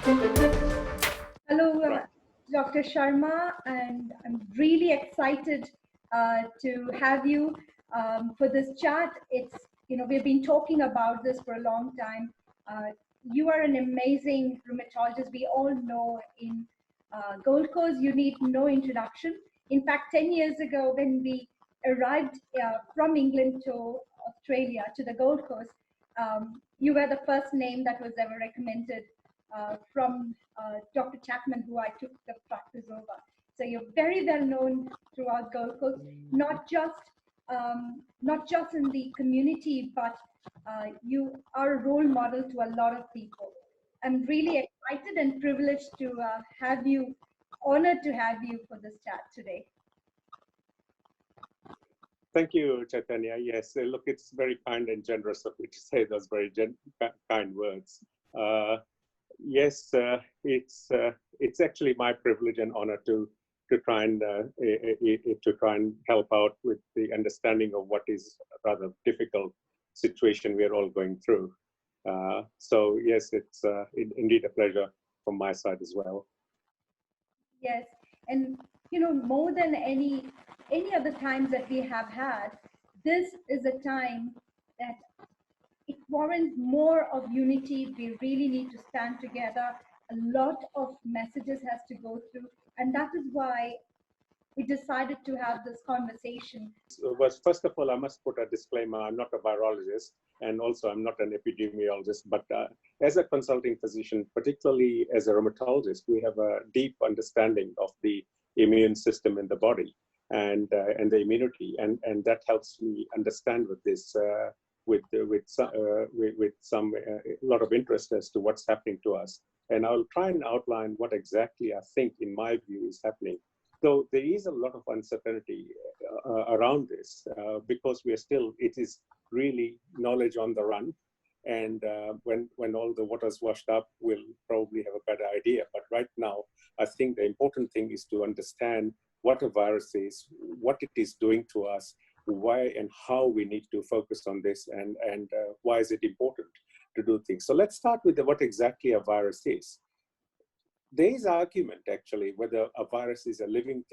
Hello, Dr. Sharma, and I'm really excited to have you for this chat. We've been talking about this for a long time. You are an amazing rheumatologist. We all know in Gold Coast, you need no introduction. In fact, 10 years ago, when we arrived from England to Australia, to the Gold Coast, you were the first name that was ever recommended from Dr. Chapman, who I took the practice over. So you're very well known throughout Gold Coast, not just in the community, but you are a role model to a lot of people. I'm really excited and privileged to have you, honored to have you for this chat today. Thank you, Tanya. Yes, look, it's very kind and generous of you to say those very kind words. Yes, it's actually my privilege and honor to try and help out with the understanding of what is a rather difficult situation we are all going through. So yes, it's indeed a pleasure from my side as well. Yes, and more than any other times that we have had, this is a time that it warrants more of unity. We really need to stand together. A lot of messages has to go through, and that is why we decided to have this conversation. So, first of all, I must put a disclaimer. I'm not a virologist, and also I'm not an epidemiologist, but as a consulting physician, particularly as a rheumatologist, we have a deep understanding of the immune system in the body and the immunity, and that helps me understand with this with some lot of interest as to what's happening to us. And I'll try and outline what exactly I think, in my view, is happening. Though there is a lot of uncertainty around this because it is really knowledge on the run. And when all the water's washed up, we'll probably have a better idea. But right now, I think the important thing is to understand what a virus is, what it is doing to us, why and how we need to focus on this, and why is it important to do things. So let's start with what exactly a virus is. There is argument actually whether a virus is a living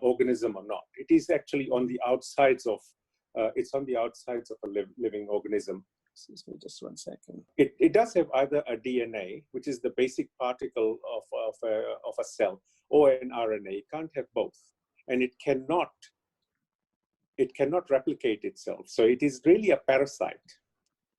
organism or not. It is actually on the outsides of a living organism. Excuse me, just 1 second. It does have either a DNA, which is the basic particle of a cell, or an RNA. It can't have both, and it cannot replicate itself. So it is really a parasite,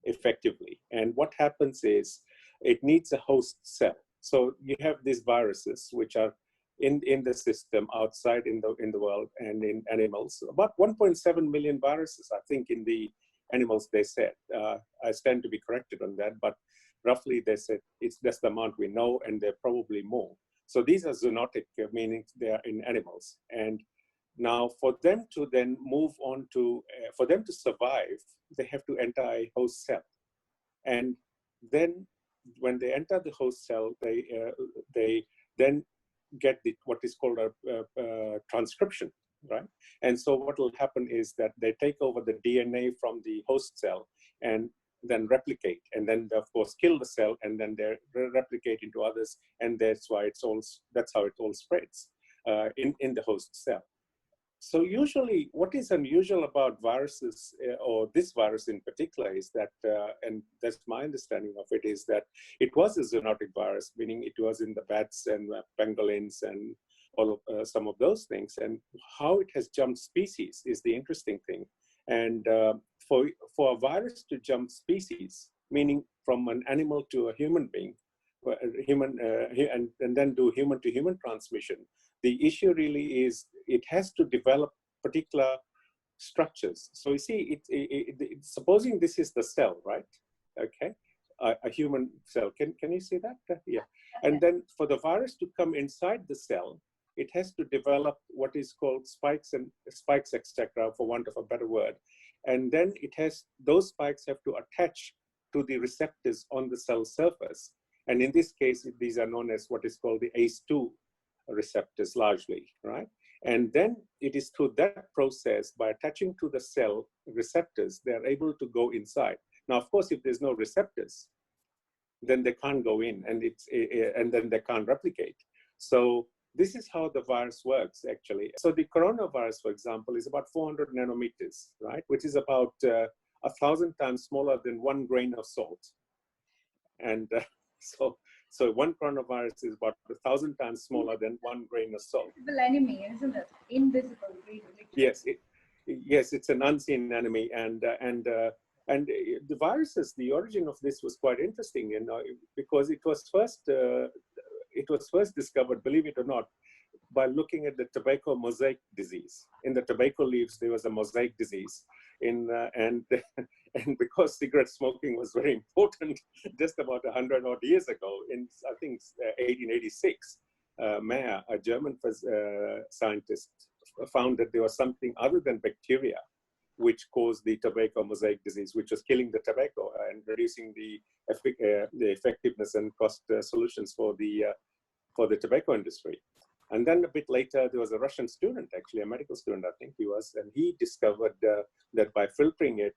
effectively. And what happens is it needs a host cell. So you have these viruses which are in the system, outside in the world, and in animals. About 1.7 million viruses, I think, in the animals, they said. I stand to be corrected on that, but roughly they said that's the amount we know, and there are probably more. So these are zoonotic, meaning they are in animals. And now for them to then move on to, for them to survive, they have to enter a host cell. And then when they enter the host cell, they then get what is called a transcription, right? And so what will happen is that they take over the DNA from the host cell and then replicate, and then of course kill the cell, and then they replicate into others, and that's how it all spreads in the host cell. So usually, what is unusual about viruses, or this virus in particular, is that, and that's my understanding of it, is that it was a zoonotic virus, meaning it was in the bats and pangolins and all of some of those things. And how it has jumped species is the interesting thing. And for a virus to jump species, meaning from an animal to a human being, and then do human-to-human transmission, the issue really is it has to develop particular structures. So you see, supposing this is the cell, right? Okay, a human cell. Can you see that? Yeah. And then for the virus to come inside the cell, it has to develop what is called spikes, etc., for want of a better word. And then those spikes have to attach to the receptors on the cell surface. And in this case, these are known as what is called the ACE2 receptors largely, right? And then it is through that process, by attaching to the cell receptors, they're able to go inside. Now, of course, if there's no receptors, then they can't go in, and and then they can't replicate. So this is how the virus works, actually. So the coronavirus, for example, is about 400 nanometers, right? Which is about 1,000 times smaller than 1 grain of salt. And so one coronavirus is about 1,000 times smaller than 1 grain of salt. Invisible enemy, isn't it? Invisible, really. Yes, yes, it's an unseen enemy, and the viruses. The origin of this was quite interesting, because it was first discovered, believe it or not, by looking at the tobacco mosaic disease. In the tobacco leaves, there was a mosaic disease, and because cigarette smoking was very important, just about 100 odd years ago, in I think 1886, Mayer, a German scientist, found that there was something other than bacteria which caused the tobacco mosaic disease, which was killing the tobacco and reducing the effectiveness and cost solutions for the tobacco industry. And then a bit later, there was a Russian student, actually a medical student, I think he was, and he discovered that by filtering it,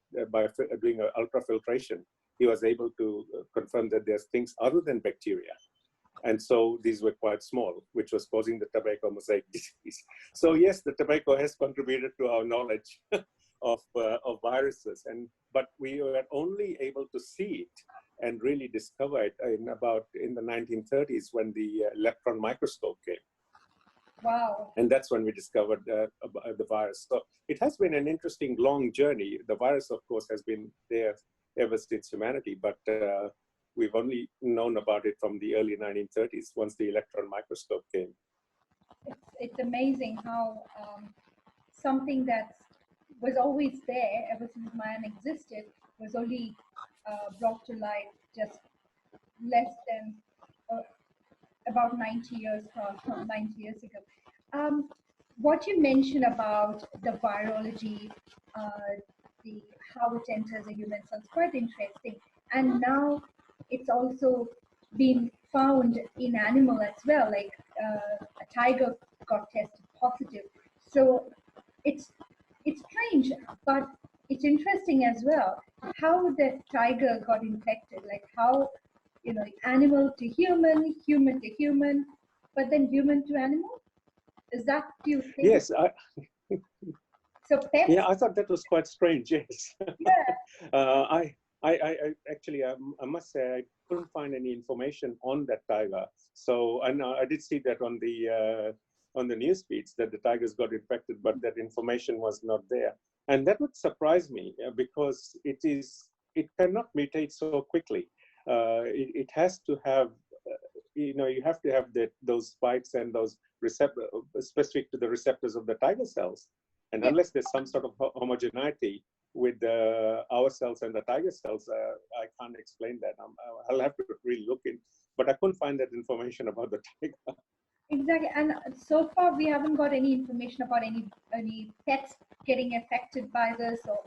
doing ultrafiltration, he was able to confirm that there's things other than bacteria. And so these were quite small, which was causing the tobacco mosaic disease. So yes, the tobacco has contributed to our knowledge of viruses, but we were only able to see it and really discover it in the 1930s when the electron microscope came. Wow. And that's when we discovered the virus. So it has been an interesting, long journey. The virus, of course, has been there ever since humanity, but we've only known about it from the early 1930s, once the electron microscope came. It's amazing how something that was always there ever since man existed was only brought to light just less than about 90 years ago. What you mentioned about the virology, how it enters a human cell is quite interesting. And now it's also been found in animal as well, like a tiger got tested positive. So it's strange, but it's interesting as well how the tiger got infected, like how, animal to human, human to human, but then human to animal. Is that, do you think? Yes. So pets? Yeah, I thought that was quite strange. Yes. Yeah. I actually, I must say, I couldn't find any information on that tiger. So I did see that on the news feeds that the tigers got infected, but that information was not there. And that would surprise me because it cannot mutate so quickly. It has to have, you have to have those spikes and those receptors specific to the receptors of the tiger cells. And unless there's some sort of homogeneity with our cells and the tiger cells, I can't explain that. I'll have to really look in, but I couldn't find that information about the tiger. Exactly, and so far we haven't got any information about any pets getting affected by this, or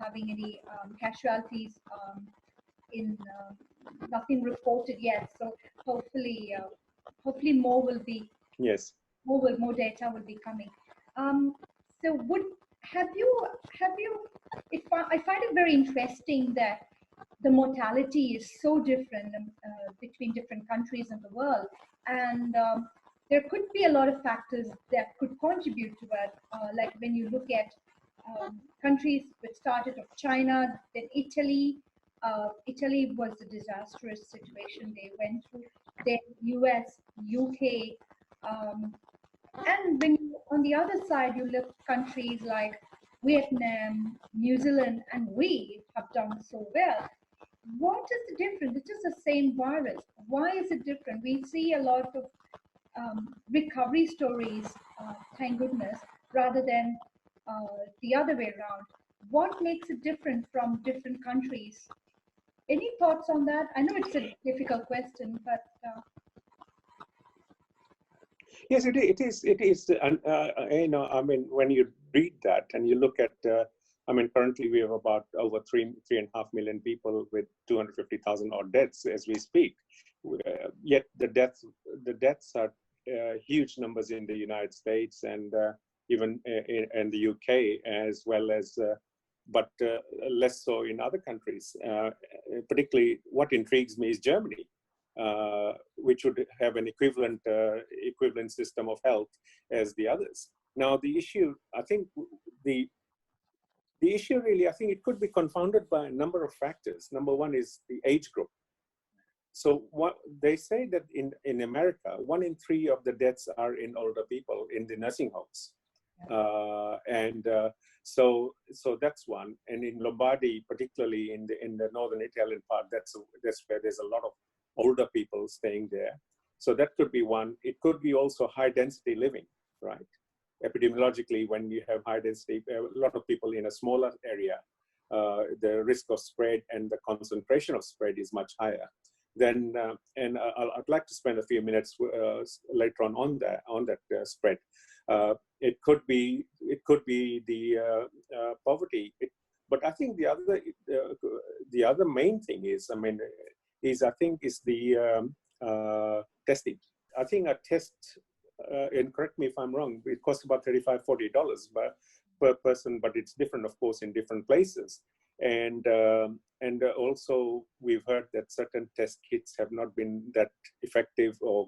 having any casualties. Nothing reported yet. So hopefully more will be. Yes. More data will be coming. So have you? I find it very interesting that the mortality is so different between different countries in the world, and there could be a lot of factors that could contribute to it. Like when you look at countries which started of China, then Italy. Italy was a disastrous situation they went through. Then US, UK. And when on the other side, you look countries like Vietnam, New Zealand, and we have done so well. What is the difference? It is the same virus. Why is it different? We see a lot of recovery stories, thank goodness, rather than the other way around. What makes it different from different countries? Any thoughts on that? I know it's a difficult question, but yes, it is. And I mean, when you read that and you look at, currently we have about over 3.5 million people with 250,000 odd deaths as we speak. Yet the deaths are huge numbers in the United States and even in the UK, as well as but less so in other countries. Particularly, what intrigues me is Germany, which would have an equivalent system of health as the others. Now, the issue, I think, the issue really, I think it could be confounded by a number of factors. Number one is the age group. So what they say that in America, 1 in 3 of the deaths are in older people in the nursing homes. So that's one. And in Lombardy, particularly in the northern Italian part, that's where there's a lot of older people staying there. So that could be one. It could be also high density living, right? Epidemiologically, when you have high density, a lot of people in a smaller area, the risk of spread and the concentration of spread is much higher. Then, I'd like to spend a few minutes later on that spread. It could be the poverty, but I think the other main thing is, I think the testing. I think a test, and correct me if I'm wrong, it costs about $35–40 per person, but it's different, of course, in different places. And also we've heard that certain test kits have not been that effective or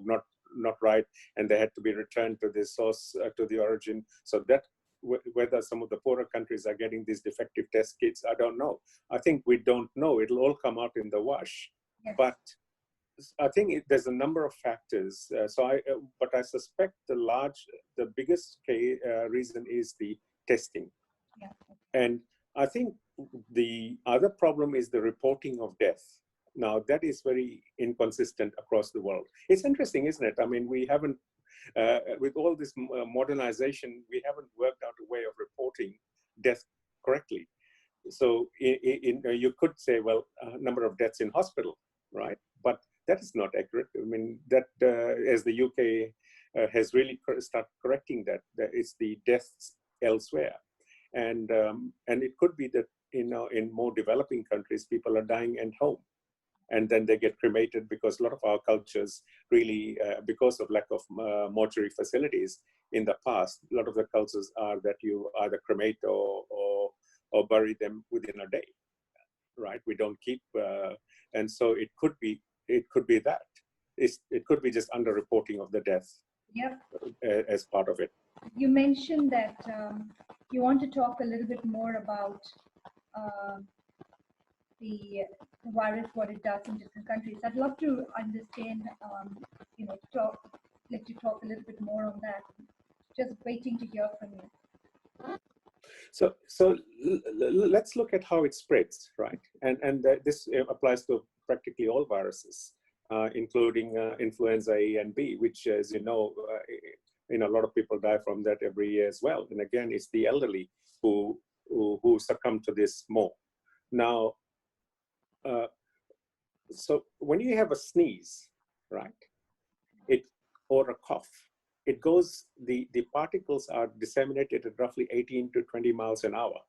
not right, and they had to be returned to the source, to the origin. So that whether some of the poorer countries are getting these defective test kits, I don't know. I think we don't know. It'll all come out in the wash. Yes. But I think there's a number of factors. But I suspect the biggest reason is the testing. Yeah. And I think the other problem is the reporting of death. Now, that is very inconsistent across the world. It's interesting, isn't it? I mean, we haven't, with all this modernization, we haven't worked out a way of reporting death correctly. So you could say, well, a number of deaths in hospital, right? But that is not accurate. I mean, that as the UK has really started correcting that it's the deaths elsewhere. And it could be that in more developing countries, people are dying at home, and then they get cremated, because a lot of our cultures really, because of lack of mortuary facilities in the past, a lot of the cultures are that you either cremate or bury them within a day, right? We don't keep, and so it could be that. It could be just underreporting of the death. Yep. As part of it. You mentioned that you want to talk a little bit more about the virus, what it does in different countries. I'd love to understand, let you talk a little bit more on that. Just waiting to hear from you. So let's look at how it spreads, right? And this applies to practically all viruses, including influenza A and B, which, as you know, a lot of people die from that every year as well. And again, it's the elderly who succumb to this more. Now, so when you have a sneeze, right, or a cough, it goes, the particles are disseminated at roughly 18 to 20 miles an hour.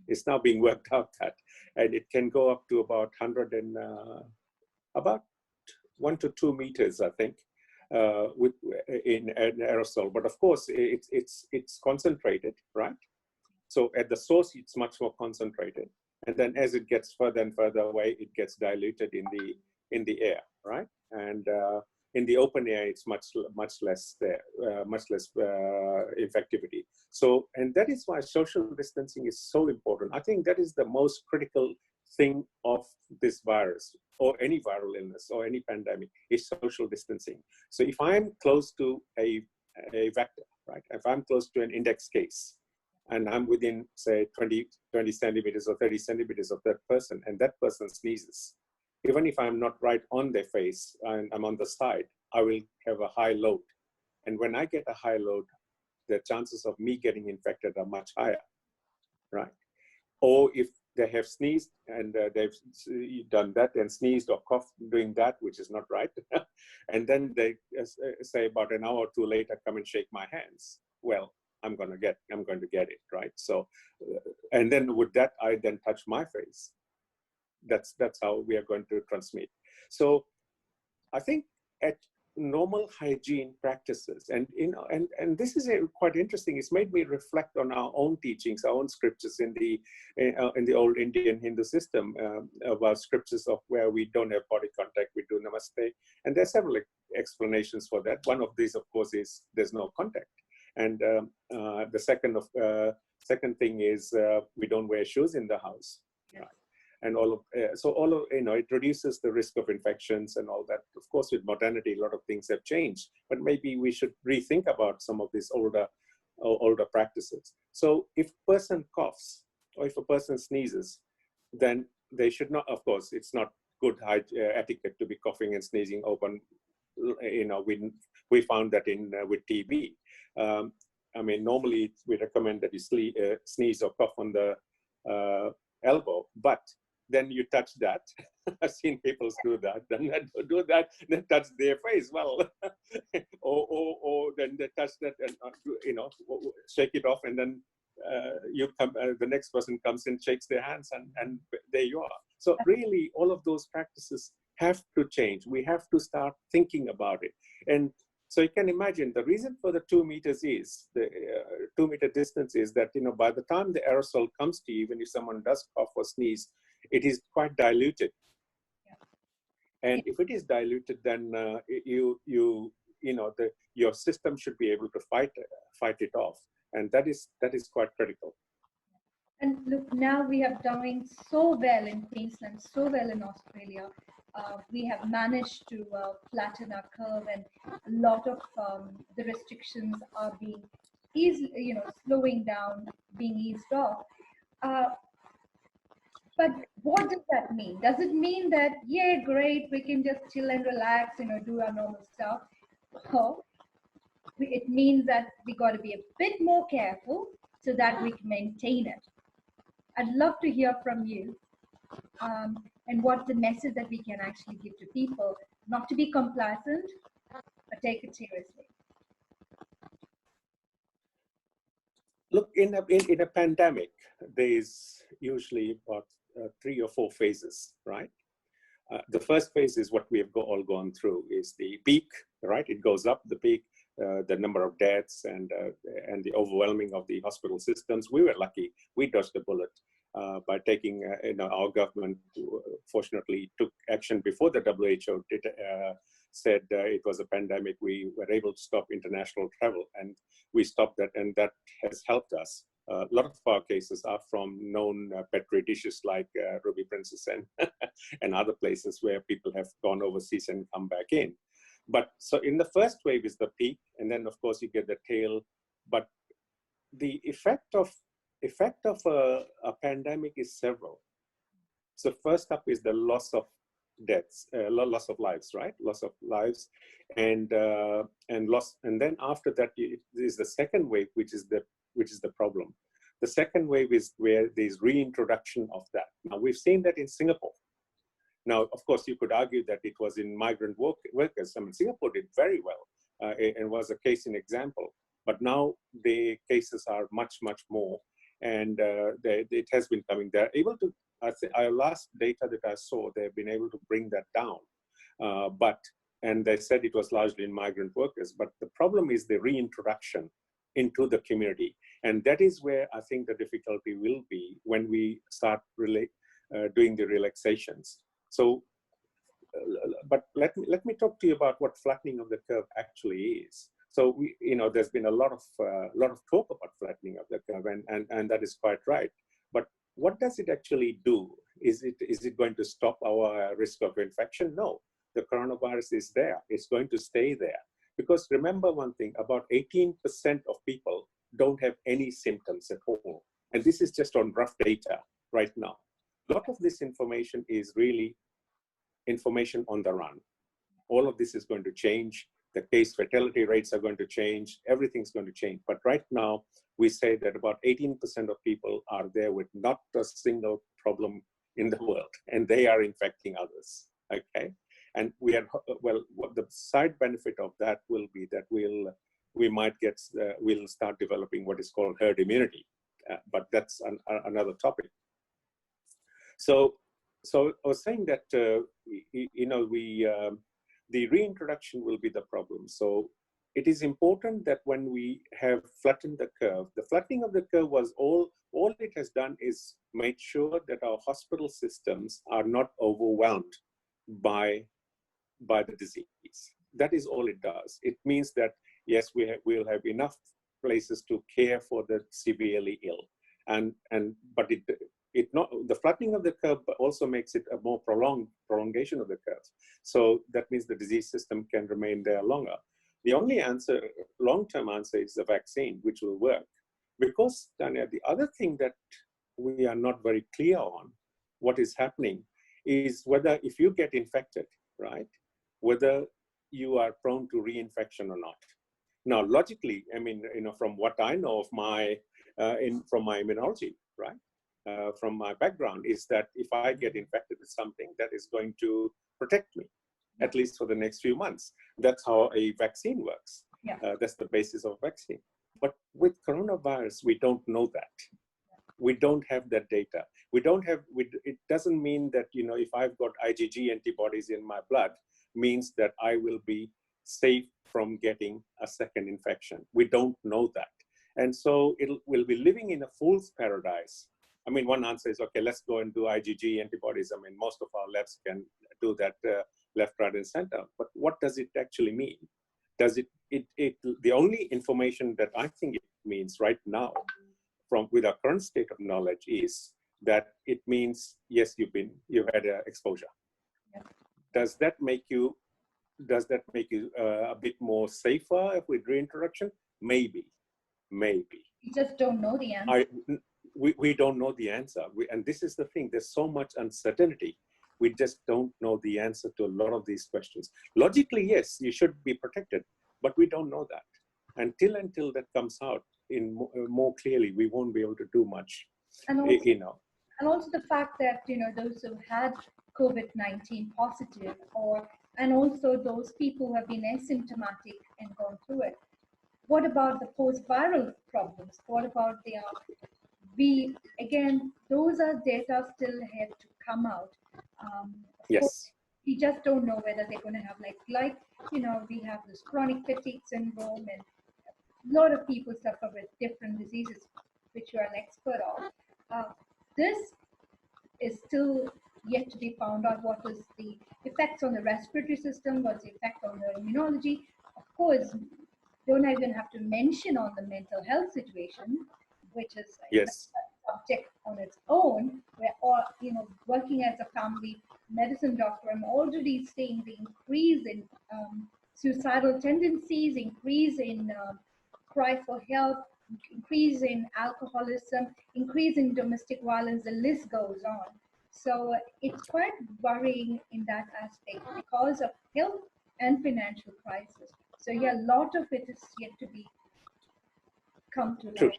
It's now being worked out that, and it can go up to about 100 and about 1 to 2 meters, I think, in an aerosol. But of course, it's concentrated, right? So at the source, it's much more concentrated, and then as it gets further and further away, it gets diluted in the air, right? And in the open air, it's much less there, much less infectivity. So, and that is why social distancing is so important. I think that is the most critical thing of this virus, or any viral illness, or any pandemic, is social distancing. So if I'm close to a vector, right? If I'm close to an index case, and I'm within, say, 20 centimeters or 30 centimeters of that person, and that person sneezes, even if I'm not right on their face and I'm on the side, I will have a high load. And when I get a high load, the chances of me getting infected are much higher, right? Or if they have sneezed and they've done that and sneezed or coughed doing that, which is not right, and then they say about an hour or two later, come and shake my hands. Well, I'm going to get it, right? So, and then with that, I then touch my face. That's how we are going to transmit. So I think normal hygiene practices. And and this is quite interesting. It's made me reflect on our own teachings, our own scriptures in the old Indian Hindu system, about scriptures of where we don't have body contact, we do namaste, and there are several explanations for that. One of these, of course, is there's no contact, and the second thing is we don't wear shoes in the house. Right? And all of it reduces the risk of infections and all that. Of course, with modernity, a lot of things have changed, but maybe we should rethink about some of these older practices. So if a person coughs or if a person sneezes, then they should not, of course, it's not good etiquette to be coughing and sneezing open. We found that with TB. I mean, normally we recommend that you sneeze or cough on the elbow, but then you touch that. I've seen people do that. Then they touch their face. Well, or then they touch that and shake it off, and then the next person comes and shakes their hands, and there you are. So really, all of those practices have to change. We have to start thinking about it. And so you can imagine the reason for the 2 meters is the 2 meter distance is that, by the time the aerosol comes to you, even if someone does cough or sneeze, it is quite diluted. Yeah. And if it is diluted, then your system should be able to fight it off. And that is quite critical. And look, now we have done so well in Queensland, so well in Australia. We have managed to flatten our curve, and a lot of the restrictions are being slowing down, being eased off. But what does that mean? Does it mean that, yeah, great, we can just chill and relax, do our normal stuff? No, it means that we got to be a bit more careful so that we can maintain it. I'd love to hear from you. And what's the message that we can actually give to people, not to be complacent, but take it seriously? Look, in a pandemic, there's usually about 3 or 4 phases, right? The first phase is what we have all gone through, is the peak, right? It goes up, the peak, the number of deaths and the overwhelming of the hospital systems. We were lucky. We dodged the bullet by taking, our government fortunately took action before the WHO said it was a pandemic. We were able to stop international travel, and we stopped that, and that has helped us. A lot of our cases are from known petri dishes like Ruby Princess and other places where people have gone overseas and come back in. But so in the first wave is the peak, and then of course you get the tail. But the effect of a pandemic is several. So first up is the loss of deaths, loss of lives, right? Loss of lives, and loss. And then after that is the second wave, which is the problem. The second wave is where there's reintroduction of that. Now we've seen that in Singapore. Now, of course, you could argue that it was in migrant workers. I mean, Singapore did very well and was a case in example. But now the cases are much, much more. And it has been coming. They're able to, our last data that I saw, they've been able to bring that down. And they said it was largely in migrant workers. But the problem is the reintroduction into the community. And that is where I think the difficulty will be when we start doing the relaxations. So, but let me talk to you about what flattening of the curve actually is. So there's been a lot of talk about flattening of the curve, and that is quite right. But what does it actually do? Is it going to stop our risk of infection? No, the coronavirus is there. It's going to stay there. Because remember one thing, about 18% of people don't have any symptoms at all. And this is just on rough data right now. A lot of this information is really information on the run. All of this is going to change. The case fatality rates are going to change. Everything's going to change. But right now, we say that about 18% of people are there with not a single problem in the world, and they are infecting others, okay? And we'll the side benefit of that will be that we'll start developing what is called herd immunity, but that's another topic. So I was saying that, the reintroduction will be the problem. So it is important that when we have flattened the curve, the flattening of the curve was all it has done is made sure that our hospital systems are not overwhelmed by the disease. That is all it does. It means that, yes, we'll have enough places to care for the severely ill. But the flattening of the curve also makes it a more prolongation of the curve. So that means the disease system can remain there longer. The only answer, long-term answer, is the vaccine, which will work. Because, Tanya, the other thing that we are not very clear on, what is happening, is whether if you get infected, right, whether you are prone to reinfection or not. Now, logically, I mean, from what I know of from my immunology, right, from my background, is that if I get infected with something, that is going to protect me, at least for the next few months. That's how a vaccine works. Yeah. That's the basis of vaccine. But with coronavirus, we don't know that. We don't have that data. It doesn't mean that, if I've got IgG antibodies in my blood, means that I will be safe from getting a second infection. We don't know that. And so we'll be living in a fool's paradise. I mean, one answer is, okay, let's go and do IgG antibodies. I mean, most of our labs can do that left, right, and center. But what does it actually mean? The only information that I think it means right now, with our current state of knowledge, is that it means, yes, you've had exposure. Yeah. Does that make you a bit more safer with reintroduction? Maybe. We just don't know the answer. We don't know the answer. And this is the thing, there's so much uncertainty. We just don't know the answer to a lot of these questions. Logically, yes, you should be protected, but we don't know that. Until that comes out more clearly, we won't be able to do much. And also the fact that, those who had COVID-19 positive, and also those people who have been asymptomatic and gone through it. What about the post-viral problems? What about those are data still have to come out. Yes. Course, we just don't know whether they're going to have we have this chronic fatigue syndrome, and a lot of people suffer with different diseases, which you are an expert of. This is still yet to be found out. What is the effects on the respiratory system? What's the effect on the immunology? Of course, don't even have to mention on the mental health situation, which is yes. a subject on its own. Where, working as a family medicine doctor, I'm already seeing the increase in suicidal tendencies, increase in cry for help, increase in alcoholism, increase in domestic violence. The list goes on. So it's quite worrying in that aspect because of health and financial crisis. So yeah, a lot of it is yet to be come to light. True.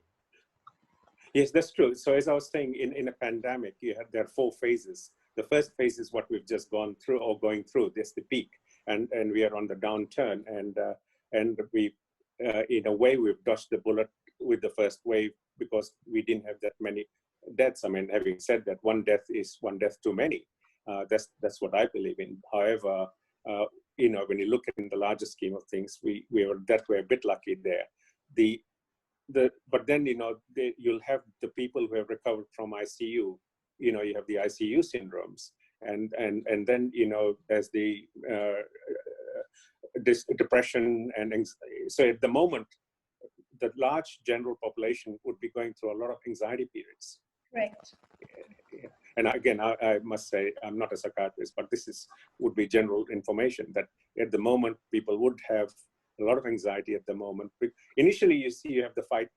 Yes, that's true. So as I was saying, in a pandemic, there are 4 phases. The first phase is what we've just gone through or going through. That's the peak, and we are on the downturn, and we, in a way, we've dodged the bullet with the first wave because we didn't have that many deaths. I mean, having said that, one death is one death too many. That's what I believe in. However, when you look in the larger scheme of things, we were a bit lucky there. But then you'll have the people who have recovered from ICU. You have the ICU syndromes, and then there's the depression and anxiety. So at the moment, the large general population would be going through a lot of anxiety periods. Right. And again, I must say, I'm not a psychiatrist, but this would be general information that at the moment people would have a lot of anxiety at the moment. Initially, you have the fight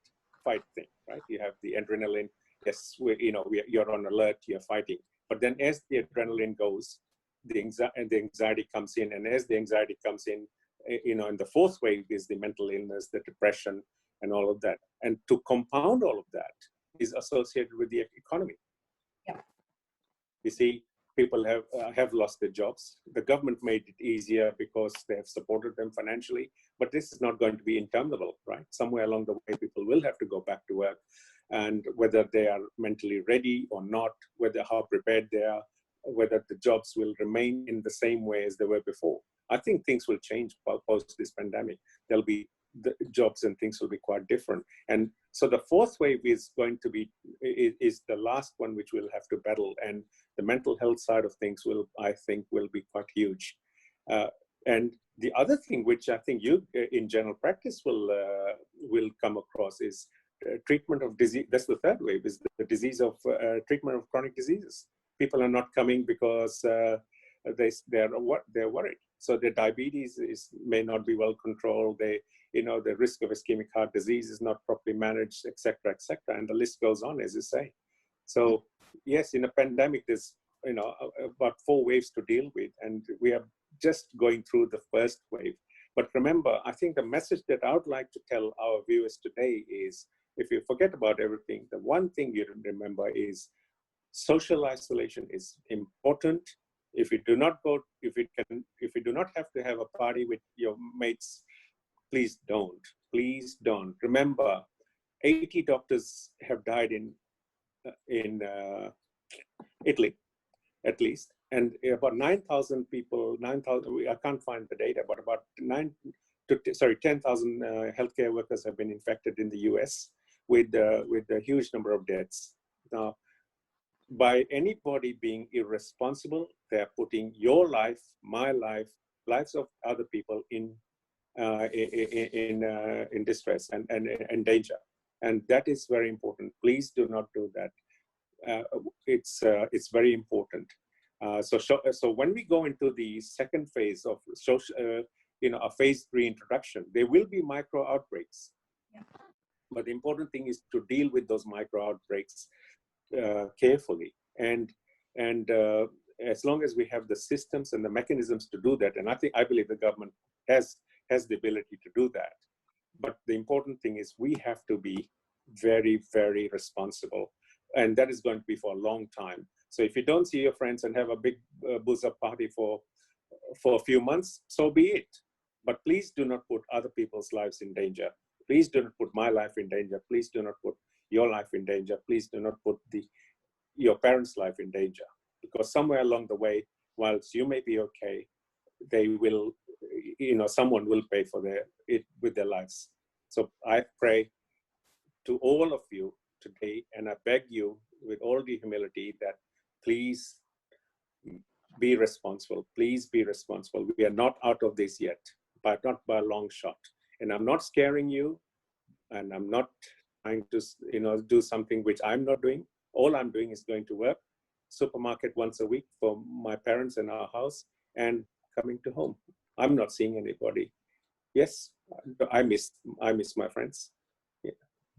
thing, right? You have the adrenaline. Yes, you're on alert, you're fighting. But then as the adrenaline goes, the anxiety comes in, and as the anxiety comes in, in the 4th wave is the mental illness, the depression, and all of that. And to compound all of that is associated with the economy. Yeah. You see, people have lost their jobs. The government made it easier because they have supported them financially, but this is not going to be interminable, right? Somewhere along the way, people will have to go back to work, and whether they are mentally ready or not, how prepared they are, whether the jobs will remain in the same way as they were before. I think things will change post this pandemic. There'll be the jobs and things will be quite different. And so the fourth wave is going to be, is the last one which we'll have to battle. And the mental health side of things will, I think, will be quite huge. And the other thing which I think you in general practice will come across is treatment of disease. That's the third wave, is the disease of treatment of chronic diseases. People are not coming because they're worried. So their diabetes may not be well controlled. They, the risk of ischemic heart disease is not properly managed, etc., and the list goes on, as you say. So yes, in a pandemic, there's about 4 waves to deal with, and we are just going through the first wave. But remember, I think the message that I would like to tell our viewers today is, if you forget about everything, the one thing you remember is social isolation is important. If you do not go, if you do not have to have a party with your mates, please don't. Please don't. Remember, 80 doctors have died in Italy, at least, and about 9,000 people. 9,000. I can't find the data, but about 10,000 healthcare workers have been infected in the U.S. with a huge number of deaths. Now, by anybody being irresponsible, they're putting your life, my life, lives of other people in distress and danger, and that is very important. Please do not do that. It's very important. So when we go into the second phase of social, a phase 3 introduction, there will be micro outbreaks. Yeah. But the important thing is to deal with those micro outbreaks carefully, and as long as we have the systems and the mechanisms to do that, and I believe the government has the ability to do that. But the important thing is we have to be very, very responsible, and that is going to be for a long time. So if you don't see your friends and have a big booze-up party for a few months, so be it. But please do not put other people's lives in danger. Please do not put my life in danger. Please do not put your life in danger. Please do not put your parents' life in danger. Because somewhere along the way, whilst you may be okay, they will, someone will pay for it with their lives. So I pray to all of you today, and I beg you with all the humility that please be responsible. Please be responsible. We are not out of this yet, but not by a long shot. And I'm not scaring you, and I'm not trying to, do something which I'm not doing. All I'm doing is going to work, supermarket once a week for my parents in our house, and coming to home. I'm not seeing anybody. Yes, I miss my friends, yeah.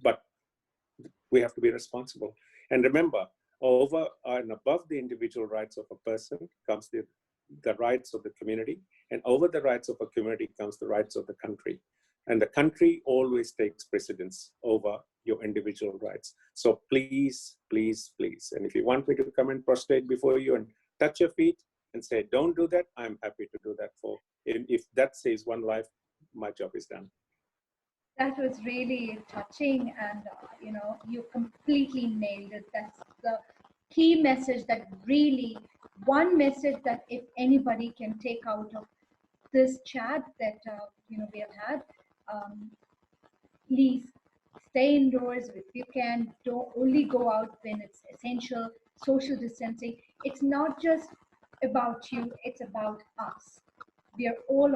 But we have to be responsible. And remember, over and above the individual rights of a person comes the rights of the community, and over the rights of a community comes the rights of the country. And the country always takes precedence over your individual rights. So please, please, please. And if you want me to come and prostrate before you and touch your feet and say, don't do that, I'm happy to do that for. If that saves one life, my job is done. That was really touching, and you completely nailed it. That's the key message, one message that if anybody can take out of this chat that we have had, please stay indoors if you can. Don't only go out when it's essential. Social distancing. It's not just about you, it's about us. We are all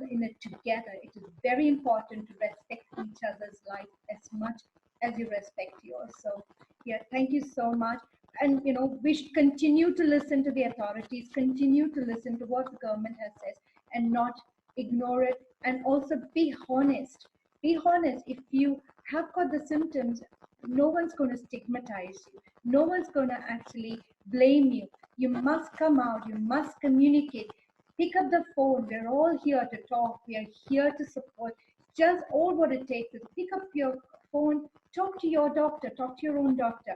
in it together. It is very important to respect each other's life as much as you respect yours. So yeah, thank you so much. And we should continue to listen to the authorities, continue to listen to what the government has said, and not ignore it. And also be honest. Be honest. If you have got the symptoms, no one's going to stigmatize you. No one's going to actually blame you. You must come out. You must communicate. Pick up the phone. We're all here to talk. We are here to support. Just all what it takes is pick up your phone, talk to your doctor, talk to your own doctor.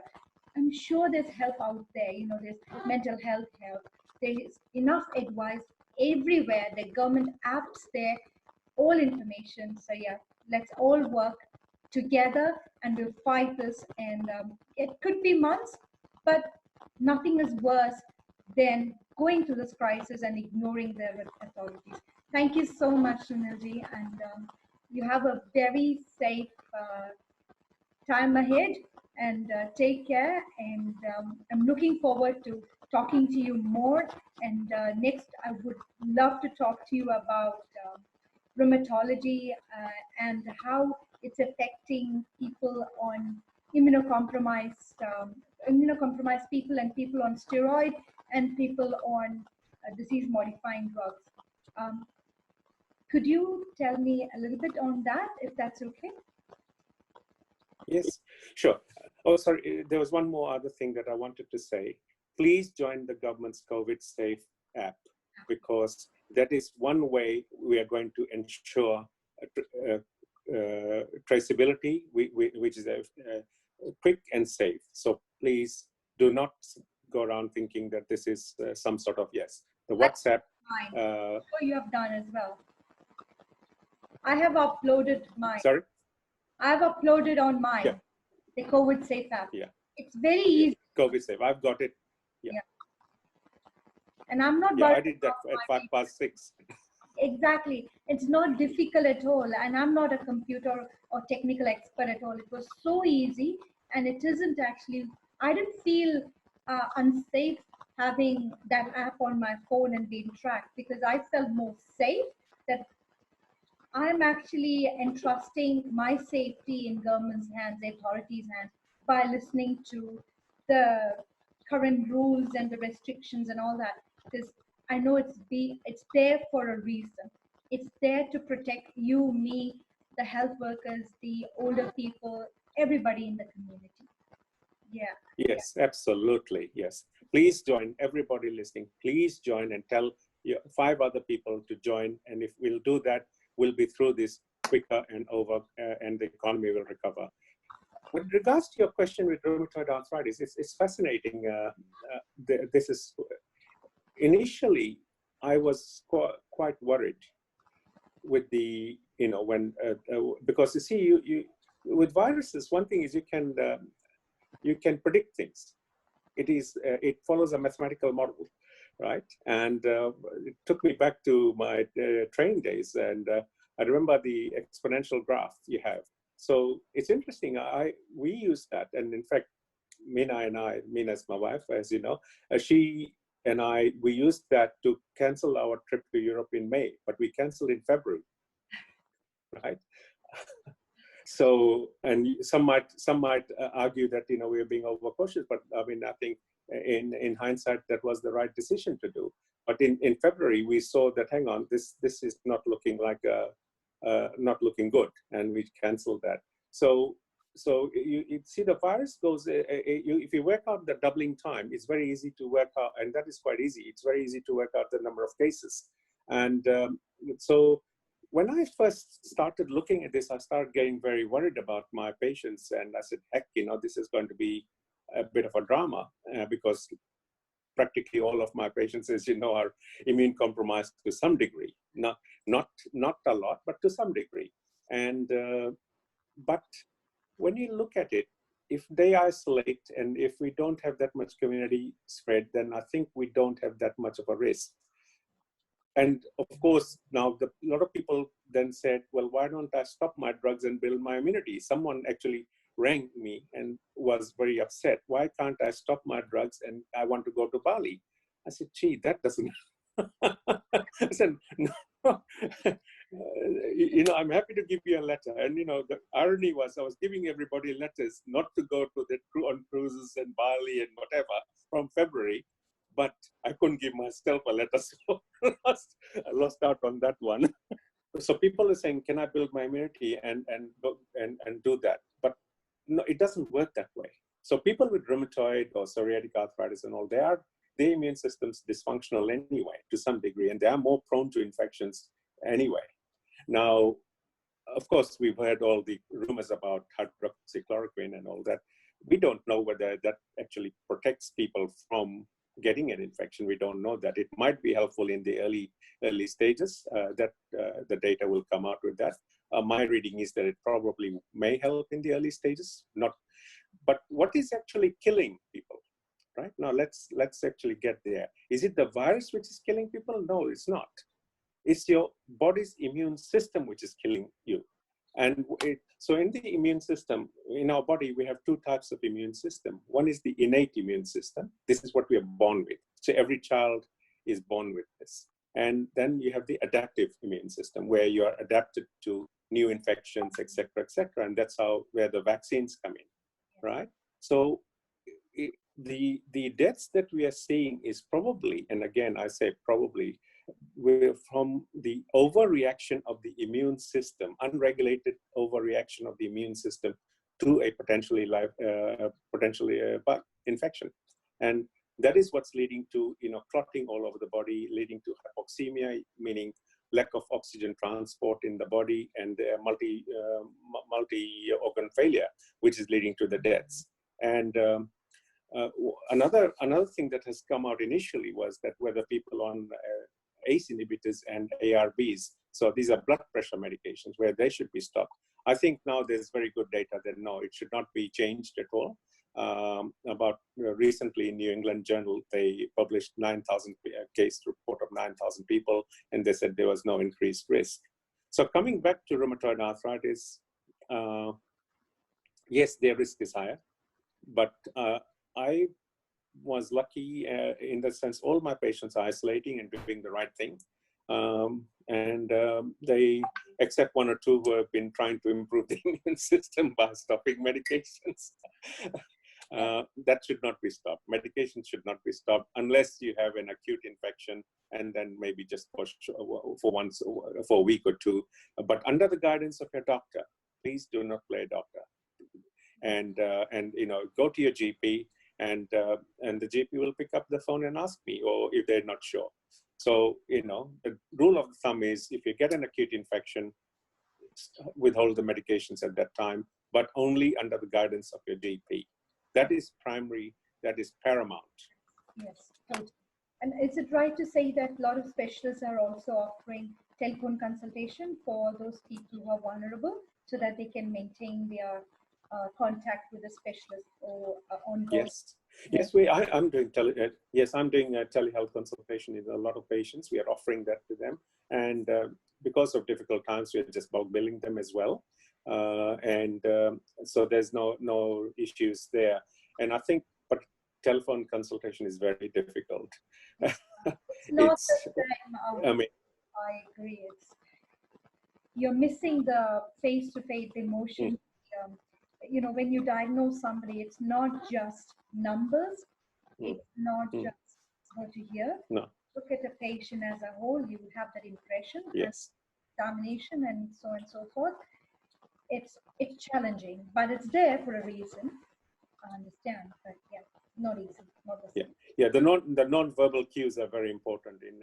I'm sure there's help out there. There's mental health help. There's enough advice everywhere. The government apps there, all information. So yeah, let's all work together and we'll fight this. And it could be months, but nothing is worse than going through this crisis and ignoring their authorities. Thank you so much, Sunilji, and you have a very safe time ahead, and take care, and I'm looking forward to talking to you more, and next I would love to talk to you about rheumatology and how it's affecting people on immunocompromised immunocompromised people, and people on steroid, and people on disease modifying drugs. um, could you tell me a little bit on that, if that's okay? Yes, sure. Oh, sorry, there was one more other thing that I wanted to say. Please join the government's COVID Safe app, because that is one way we are going to ensure traceability, which is quick and safe. So please do not go around thinking that this is some sort of, yes. The WhatsApp. Sure, you have done as well. I have uploaded mine. Sorry? I've uploaded on mine, yeah. the COVID Safe app. Yeah. It's very easy. COVID Safe, I've got it. Yeah. And I'm not. Yeah, I did that at 6:05. Exactly. It's not difficult at all. And I'm not a computer or technical expert at all. It was so easy, and it isn't actually, I didn't feel unsafe having that app on my phone and being tracked, because I felt more safe that I'm actually entrusting my safety in government's hands, the authorities' hands, by listening to the current rules and the restrictions and all that. Because I know it's there for a reason. It's there to protect you, me, the health workers, the older people, everybody in the community. Yeah. Yes, absolutely. Yes. Please join, everybody listening. Please join and tell 5 other people to join. And if we'll do that, we'll be through this quicker and and the economy will recover. With regards to your question with rheumatoid arthritis, it's fascinating. This is initially I was quite worried with the when because you see you with viruses, one thing is you can predict things. It follows a mathematical model, right? And it took me back to my training days, and I remember the exponential graph you have. So it's interesting. We use that, and in fact, Mina's my wife, as you know, she and we used that to cancel our trip to Europe in May, but we canceled in February, right? So, and some might argue that we are being overcautious, but I mean, I think in hindsight that was the right decision to do. But in February we saw that, hang on, this is not looking like not looking good, and we canceled that. So you see the virus goes. If you work out the doubling time, it's very easy to work out, and that is quite easy. It's very easy to work out the number of cases, and so. When I first started looking at this, I started getting very worried about my patients, and I said, heck, this is going to be a bit of a drama because practically all of my patients, as you know, are immune compromised to some degree, not a lot, but to some degree. And but when you look at it, if they isolate and if we don't have that much community spread, then I think we don't have that much of a risk. And of course, now a lot of people then said, well, why don't I stop my drugs and build my immunity? Someone actually rang me and was very upset. Why can't I stop my drugs and I want to go to Bali? I said, gee, that doesn't. I said, no. I'm happy to give you a letter. And, the irony was I was giving everybody letters not to go to on cruises and Bali and whatever from February. But I couldn't give myself a letter, so I lost out on that one. So people are saying, can I build my immunity and do that? But no, it doesn't work that way. So people with rheumatoid or psoriatic arthritis and all, their immune system's dysfunctional anyway, to some degree, and they are more prone to infections anyway. Now, of course, we've heard all the rumors about hydroxychloroquine and all that. We don't know whether that actually protects people from getting an infection. We don't know that. It might be helpful in the early stages. The data will come out with that. My reading is that it probably may help in the early stages. But what is actually killing people? right? Now let's actually get there. Is it the virus which is killing people? No, it's not. It's your body's immune system which is killing you. And so in the immune system, in our body, we have two types of immune system. One is the innate immune system. This is what we are born with. So every child is born with this. And then you have the adaptive immune system, where you are adapted to new infections, et cetera, and that's where the vaccines come in, right? So the deaths that we are seeing is probably, and again, I say probably, we're from the overreaction of the immune system, unregulated overreaction of the immune system to a potentially infection. And that is what's leading to, clotting all over the body, leading to hypoxemia, meaning lack of oxygen transport in the body, and multi-organ failure, which is leading to the deaths. And another thing that has come out initially was that whether people on ACE inhibitors and ARBs, so these are blood pressure medications, where they should be stopped. I think now there's very good data that no, it should not be changed at all. Recently in New England Journal, they published 9,000 case report of 9,000 people, and they said there was no increased risk. So coming back to rheumatoid arthritis, yes, their risk is higher, but I was lucky in the sense all my patients are isolating and doing the right thing. They, except one or two who have been trying to improve the immune system by stopping medications. That should not be stopped. Medication should not be stopped unless you have an acute infection, and then maybe just for a week or two. But under the guidance of your doctor, please do not play doctor. And go to your GP, and the GP will pick up the phone and ask me, or if they're not sure. So the rule of thumb is, if you get an acute infection, withhold the medications at that time, but only under the guidance of your GP. That is primary, that is paramount. Yes, totally. And is it right to say that a lot of specialists are also offering telephone consultation for those people who are vulnerable, so that they can maintain their contact with a specialist or on call? Yes, I'm doing telehealth consultation in a lot of patients. We are offering that to them, and because of difficult times, we are just bulk billing them as well. So there's no issues there. And I think, but telephone consultation is very difficult. It's not the same. I agree. You're missing the face-to-face emotion. When you diagnose somebody, it's not just numbers. It's not just what you hear. No. Look at a patient as a whole. You have that impression. Yes. Examination and so on and so forth. It's challenging, but it's there for a reason. I understand, but yeah, not easy. Not the same. Yeah. The non-verbal cues are very important in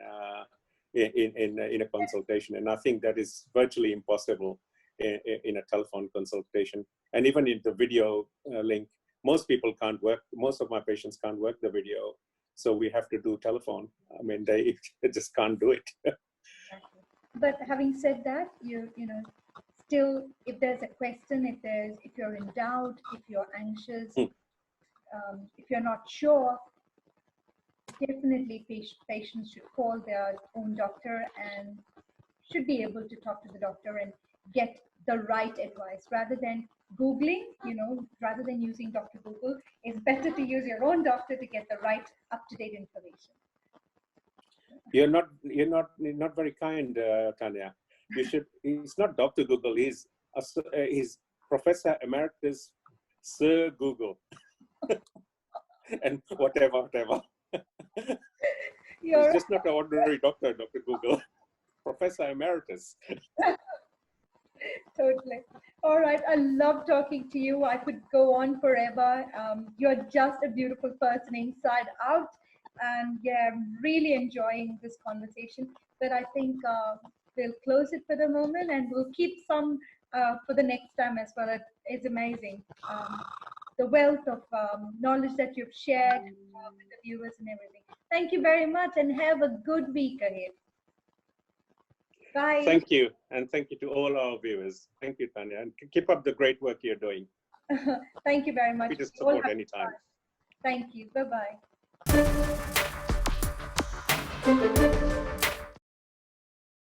a consultation, and I think that is virtually impossible in a telephone consultation. And even in the video link, most people can't work. Most of my patients can't work the video, so we have to do telephone. I mean, they just can't do it. Exactly. But having said that, still, if there's a question, if you're in doubt, if you're anxious, if you're not sure, definitely patients should call their own doctor and should be able to talk to the doctor and get the right advice rather than Googling, rather than using Dr. Google. It's better to use your own doctor to get the right up-to-date information. You're not very kind, Tanya. You should. It's not Dr. Google. He's Professor Emeritus Sir Google, and whatever. He's just not an ordinary doctor, Dr. Google. Professor Emeritus. Totally. All right. I love talking to you. I could go on forever. You're just a beautiful person inside out. And yeah, I'm really enjoying this conversation. But I think we'll close it for the moment, and we'll keep some for the next time as well. It's amazing. The wealth of knowledge that you've shared with the viewers and everything. Thank you very much, and have a good week ahead. Bye. Thank you. And thank you to all our viewers. Thank you, Tanya. And keep up the great work you're doing. Thank you very much. Happy to support anytime. Thank you. Bye-bye.